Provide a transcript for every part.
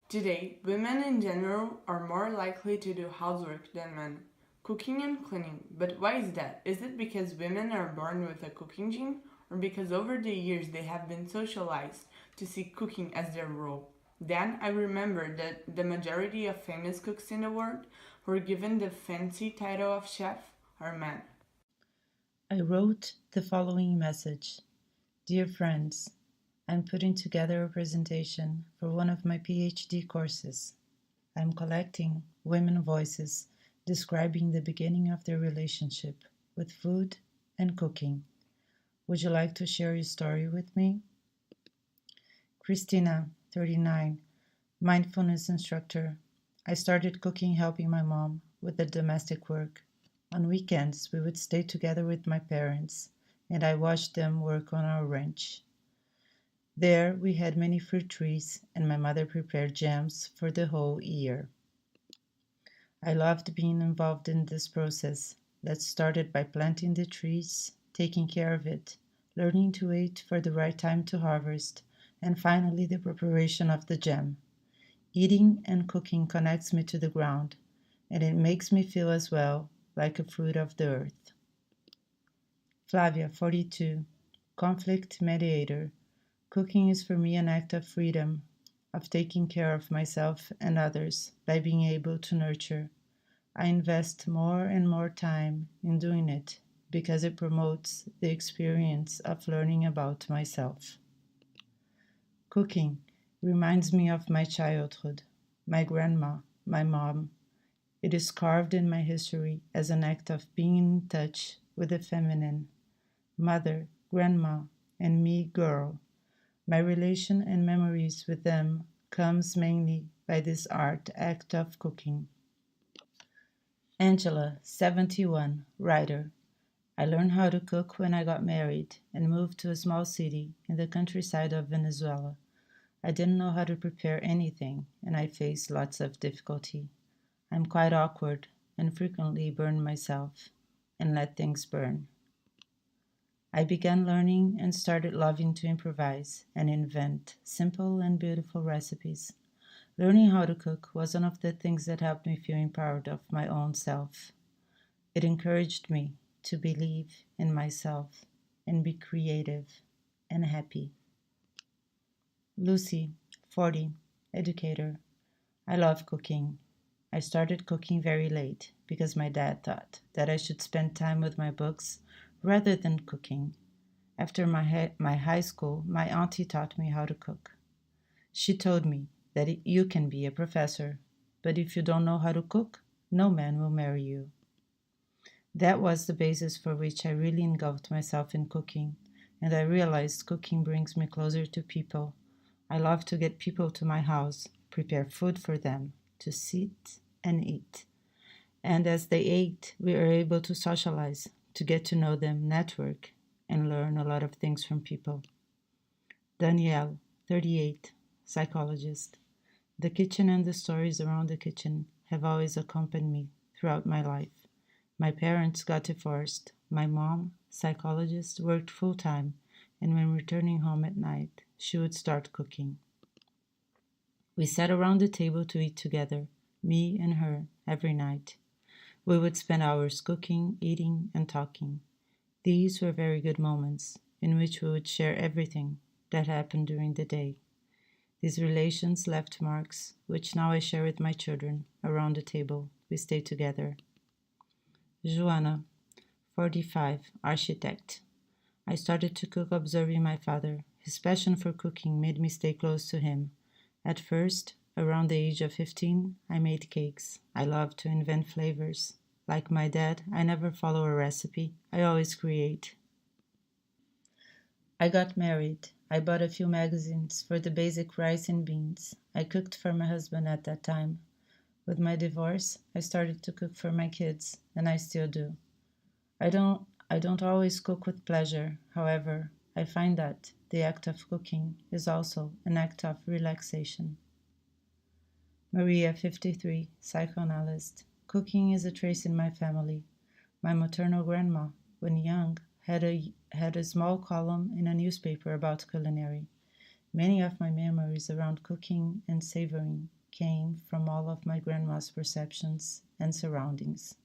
Today, women in general are more likely to do housework than men, cooking and cleaning. But why is that? Is it because women are born with a cooking gene, or because over the years they have been socialized to see cooking as their role? Then I remember that the majority of famous cooks in the world who are given the fancy title of chef are men. I wrote the following message. Dear friends, I'm putting together a presentation for one of my PhD courses. I'm collecting women voices describing the beginning of their relationship with food and cooking. Would you like to share your story with me? Christina, 39, mindfulness instructor. I started cooking helping my mom with the domestic work. On weekends, we would stay together with my parents, and I watched them work on our ranch. There, we had many fruit trees, and my mother prepared jams for the whole year. I loved being involved in this process that started by planting the trees, taking care of it, learning to wait for the right time to harvest, and finally the preparation of the jam. Eating and cooking connects me to the ground, and it makes me feel as well like a fruit of the earth. Flavia, 42, conflict mediator. Cooking is for me an act of freedom, of taking care of myself and others by being able to nurture. I invest more and more time in doing it because it promotes the experience of learning about myself. Cooking reminds me of my childhood, my grandma, my mom. It is carved in my history as an act of being in touch with the feminine, mother, grandma, and me, girl. My relation and memories with them comes mainly by this art act of cooking. Angela, 71, writer. I learned how to cook when I got married and moved to a small city in the countryside of Venezuela. I didn't know how to prepare anything, and I faced lots of difficulty. I'm quite awkward and frequently burn myself and let things burn. I began learning and started loving to improvise and invent simple and beautiful recipes. Learning how to cook was one of the things that helped me feel empowered of my own self. It encouraged me to believe in myself and be creative and happy. Lucy, 40, educator. I love cooking. I started cooking very late because my dad thought that I should spend time with my books rather than cooking. After my high school, my auntie taught me how to cook. She told me that you can be a professor, but if you don't know how to cook, no man will marry you. That was the basis for which I really engulfed myself in cooking, and I realized cooking brings me closer to people. I love to get people to my house, prepare food for them, to sit and eat. And as they ate, we were able to socialize, to get to know them, network, and learn a lot of things from people. Danielle, 38, psychologist. The kitchen and the stories around the kitchen have always accompanied me throughout my life. My parents got divorced. My mom, psychologist, worked full time, and when returning home at night, she would start cooking. We sat around the table to eat together, me and her, every night. We would spend hours cooking, eating, and talking. These were very good moments in which we would share everything that happened during the day. These relations left marks, which now I share with my children around the table. We stay together. Joanna, 45, architect. I started to cook observing my father. His passion for cooking made me stay close to him. At first, around the age of 15, I made cakes. I loved to invent flavors. Like my dad, I never follow a recipe. I always create. I got married. I bought a few magazines for the basic rice and beans. I cooked for my husband at that time. With my divorce, I started to cook for my kids, and I still do. I don't always cook with pleasure. However, I find that the act of cooking is also an act of relaxation. Maria, 53, psychoanalyst. Cooking is a trace in my family. My maternal grandma, when young, had a small column in a newspaper about culinary. Many of my memories around cooking and savoring came from all of my grandma's perceptions and surroundings.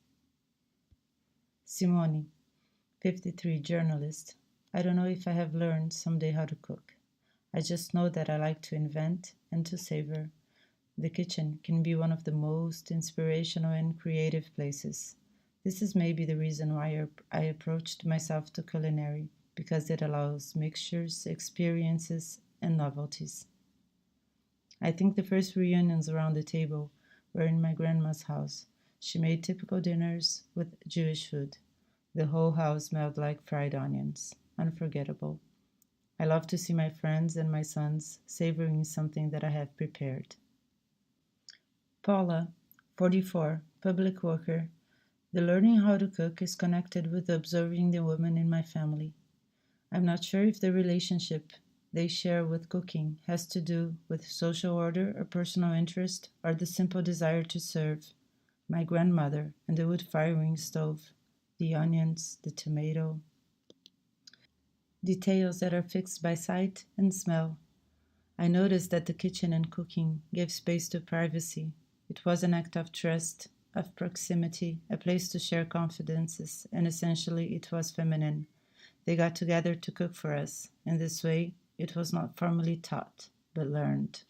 Simone, 53, journalist. I don't know if I have learned someday how to cook. I just know that I like to invent and to savor. The kitchen can be one of the most inspirational and creative places. This is maybe the reason why I approached myself to culinary, because it allows mixtures, experiences, and novelties. I think the first reunions around the table were in my grandma's house. She made typical dinners with Jewish food. The whole house smelled like fried onions. Unforgettable. I love to see my friends and my sons savoring something that I have prepared. Paula, 44, public worker. The learning how to cook is connected with observing the women in my family. I'm not sure if the relationship they share with cooking has to do with social order or personal interest or the simple desire to serve. My grandmother and the wood firing stove, the onions, the tomato, details that are fixed by sight and smell. I noticed that the kitchen and cooking gave space to privacy. It was an act of trust, of proximity, a place to share confidences, and essentially it was feminine. They got together to cook for us. In this way, it was not formally taught, but learned.